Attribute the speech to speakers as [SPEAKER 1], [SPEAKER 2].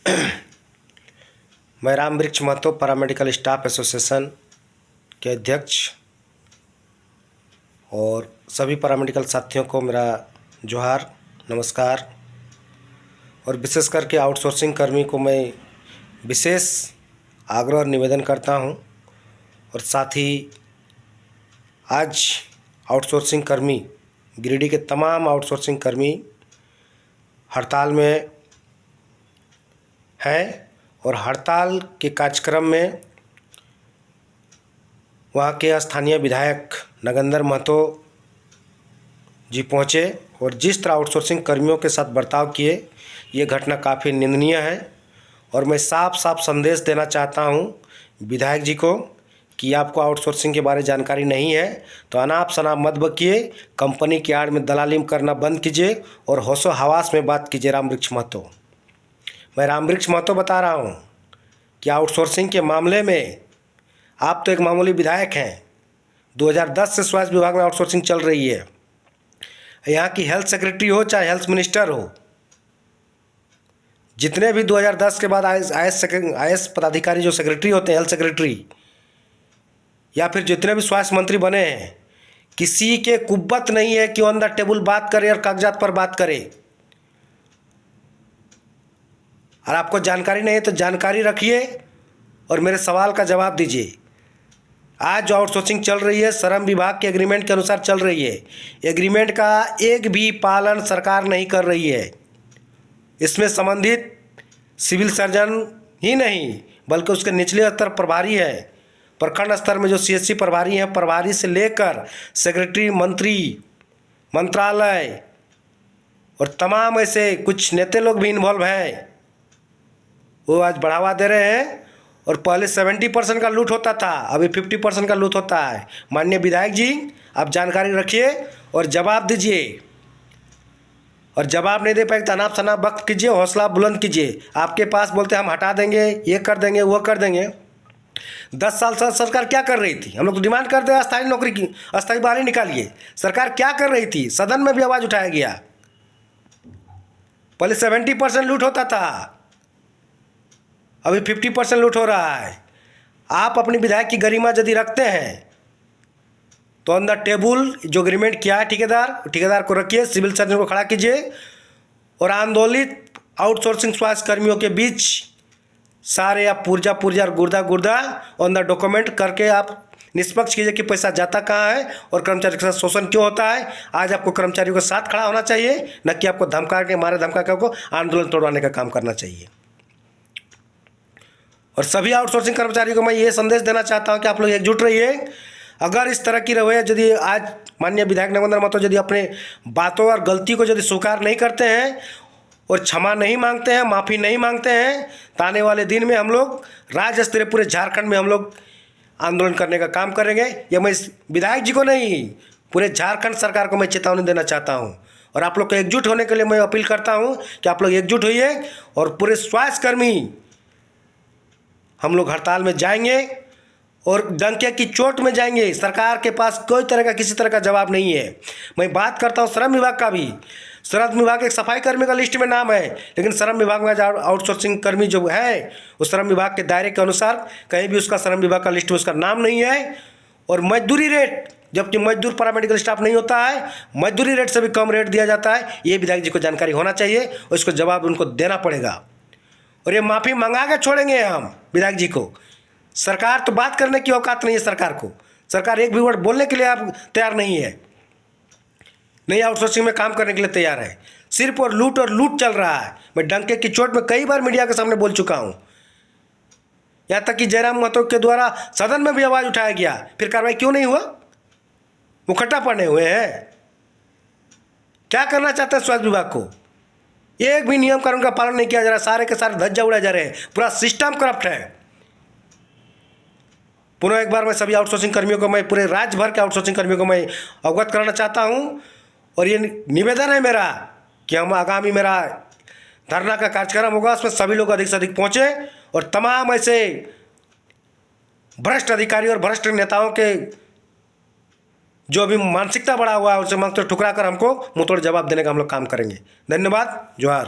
[SPEAKER 1] मैं Ramvriksh Mahto paramedical staff association के अध्यक्ष और सभी पैरामेडिकल साथियों को मेरा जोहार, नमस्कार। और विशेष करके आउटसोर्सिंग कर्मी को मैं विशेष आग्रह और निवेदन करता हूं। और साथ ही आज आउटसोर्सिंग कर्मी, गिरिडीह के तमाम आउटसोर्सिंग कर्मी हड़ताल में हैं और हड़ताल के कार्यक्रम में वहाँ के स्थानीय विधायक नगेंद्र महतो जी पहुँचे और जिस तरह आउटसोर्सिंग कर्मियों के साथ बर्ताव किए, ये घटना काफ़ी निंदनीय है। और मैं साफ साफ संदेश देना चाहता हूँ विधायक जी को कि आपको आउटसोर्सिंग के बारे में जानकारी नहीं है तो अनाप शनाप मत बकिए, कंपनी की आड़ में दलाली करना बंद कीजिए और होशो हवास में बात कीजिए। रामवृक्ष महतो, मैं रामवृक्ष महतो बता रहा हूँ कि आउटसोर्सिंग के मामले में आप तो एक मामूली विधायक हैं। 2010 से स्वास्थ्य विभाग में आउटसोर्सिंग चल रही है। यहाँ की हेल्थ सेक्रेटरी हो चाहे हेल्थ मिनिस्टर हो, जितने भी 2010 के बाद आईएएस पदाधिकारी जो सेक्रेटरी होते हैं, हेल्थ सेक्रेटरी या फिर जितने भी स्वास्थ्य मंत्री बने हैं, किसी के कुव्वत नहीं है कि वो अंदर टेबल बात करे और कागजात पर बात करे। और आपको जानकारी नहीं है तो जानकारी रखिए और मेरे सवाल का जवाब दीजिए। आज जो आउटसोर्सिंग चल रही है श्रम विभाग के एग्रीमेंट के अनुसार चल रही है। एग्रीमेंट का एक भी पालन सरकार नहीं कर रही है। इसमें संबंधित सिविल सर्जन ही नहीं बल्कि उसके निचले स्तर प्रभारी है, प्रखंड स्तर में जो सीएचसी प्रभारी हैं, प्रभारी से लेकर सेक्रेटरी, मंत्री, मंत्रालय और तमाम ऐसे कुछ नेता लोग भी इन्वॉल्व हैं। वो आज बढ़ावा दे रहे हैं और पहले 70% का लूट होता था, अभी 50% का लूट होता है। माननीय विधायक जी, आप जानकारी रखिए और जवाब दीजिए। और जवाब नहीं दे पाए तो अनाप शनाप वक्त कीजिए, हौसला बुलंद कीजिए। आपके पास बोलते हम हटा देंगे, ये कर देंगे, वो कर देंगे। 10 साल से सरकार क्या कर रही थी? हम लोग तो डिमांड करते हैं अस्थायी नौकरी की, अस्थायी बहाली निकालिए। सरकार क्या कर रही थी? सदन में भी आवाज़ उठाया गया। पहले 70% लूट होता था, अभी 50% लूट हो रहा है। आप अपनी विधायक की गरिमा यदि रखते हैं तो अंदर टेबल जो एग्रीमेंट किया है ठेकेदार को रखिए, सिविल सर्जन को खड़ा कीजिए और आंदोलित आउटसोर्सिंग स्वास्थ्य कर्मियों के बीच सारे आप पुर्जा और गुर्दा अंदर डॉक्यूमेंट करके आप निष्पक्ष कीजिए कि पैसा जाता कहाँ है और कर्मचारी के साथ शोषण क्यों होता है। आज आपको कर्मचारियों के साथ खड़ा होना चाहिए, न कि आपको धमका के आंदोलन तोड़वाने का काम करना चाहिए। और सभी आउटसोर्सिंग कर्मचारियों को मैं ये संदेश देना चाहता हूँ कि आप लोग एकजुट रहिए। अगर इस तरह की रवैया यदि आज माननीय विधायक नगेंद्र महतो यदि अपने बातों और गलती को यदि स्वीकार नहीं करते हैं और क्षमा नहीं मांगते हैं, माफ़ी नहीं मांगते हैं, तो आने वाले दिन में हम लोग राज्य स्तरीय पूरे झारखंड में हम लोग आंदोलन करने का काम करेंगे। यह मैं इस विधायक जी को नहीं, पूरे झारखंड सरकार को मैं चेतावनी देना चाहता हूँ। और आप लोग को एकजुट होने के लिए मैं अपील करता हूँ कि आप लोग एकजुट होइए और पूरे स्वास्थ्यकर्मी हम लोग हड़ताल में जाएंगे और डंके की चोट में जाएंगे। सरकार के पास कोई तरह का किसी तरह का जवाब नहीं है। मैं बात करता हूँ श्रम विभाग का भी। श्रम विभाग एक सफाई कर्मी का लिस्ट में नाम है, लेकिन श्रम विभाग में आउटसोर्सिंग कर्मी जो है उस श्रम विभाग के दायरे के अनुसार कहीं भी उसका श्रम विभाग का लिस्ट में उसका नाम नहीं है। और मजदूरी रेट, जबकि मजदूर पैरामेडिकल स्टाफ नहीं होता है, मजदूरी रेट से भी कम रेट दिया जाता है। ये विधायक जी को जानकारी होना चाहिए और इसको जवाब उनको देना पड़ेगा। और ये माफ़ी मंगा के छोड़ेंगे हम विधायक जी को। सरकार तो बात करने की औकात नहीं है सरकार को। सरकार एक भी वर्ड बोलने के लिए आप तैयार नहीं है, नहीं आउटसोर्सिंग में काम करने के लिए तैयार है। सिर्फ और लूट चल रहा है। मैं डंके की चोट में कई बार मीडिया के सामने बोल चुका हूँ। यहाँ तक कि जयराम महतो के द्वारा सदन में भी आवाज़ उठाया गया, फिर कार्रवाई क्यों नहीं हुआ? मुखट्टा पड़े हुए हैं। क्या करना चाहते हैं स्वास्थ्य विभाग को? एक भी नियम कानून का पालन नहीं किया जा रहा, सारे के सारे धज्जा उड़ाए जा रहे हैं। पूरा सिस्टम करप्ट है। पुनः एक बार मैं सभी आउटसोर्सिंग कर्मियों को, मैं पूरे राज्य भर के आउटसोर्सिंग कर्मियों को मैं अवगत कराना चाहता हूं और ये निवेदन है मेरा कि हम आगामी मेरा धरना का कार्यक्रम होगा, उसमें सभी लोग अधिक से अधिक पहुंचे और तमाम ऐसे भ्रष्ट अधिकारी और भ्रष्ट नेताओं के जो अभी मानसिकता बढ़ा हुआ है उसे मांग तो ठुकरा कर हमको मुंहतोड़ जवाब देने का हम लोग काम करेंगे। धन्यवाद, जोहार।